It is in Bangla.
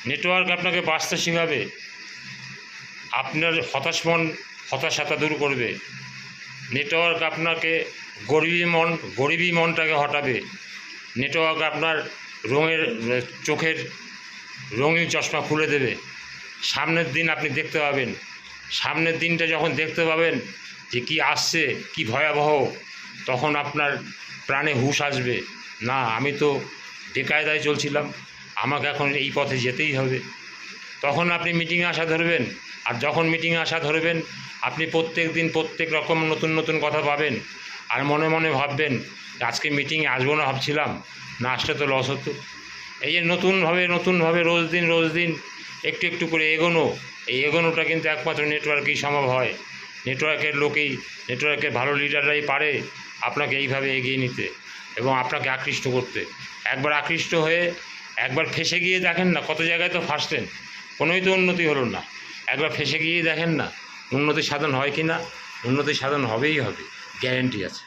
নেটওয়ার্ক আপনাকে বাঁচতে শেখাবে, আপনার হতাশাটা দূর করবে। নেটওয়ার্ক আপনাকে গরিবী মনটাকে হটাবে। নেটওয়ার্ক আপনার চোখের রঙিন চশমা খুলে দেবে। সামনের দিন আপনি দেখতে পাবেন, সামনের দিনটা যখন দেখতে পাবেন যে কি আসছে, কি ভয়াবহ, তখন আপনার প্রাণে হুঁশ আসবে, না আমি তো বেকায়দায় চলছিলাম, আমাকে এখন এই পথে যেতেই হবে। তখন আপনি মিটিংয়ে আসা ধরবেন। আর যখন মিটিংয়ে আসা ধরবেন, আপনি প্রত্যেক দিন প্রত্যেক রকম নতুন নতুন কথা পাবেন। আর মনে মনে ভাববেন আজকে মিটিংয়ে আসবো না ভাবছিলাম, না আসলে তো লস হতো। এই যে নতুনভাবে রোজ দিন একটু একটু করে এগোনো, এই এগোনোটা কিন্তু একমাত্র নেটওয়ার্কেই সম্ভব হয়। নেটওয়ার্কের ভালো লিডাররাই পারে আপনাকে এইভাবে এগিয়ে নিতে এবং আপনাকে আকৃষ্ট করতে। একবার আকৃষ্ট হয়ে একবার ফেঁসে গিয়ে দেখেন না, কত জায়গায় তো ফাঁসলেন, কোনোই তো উন্নতি হলো না। একবার ফেঁসে গিয়ে দেখেন না উন্নতি সাধন হয় কি না। উন্নতি সাধন হবেই হবে, গ্যারেন্টি আছে।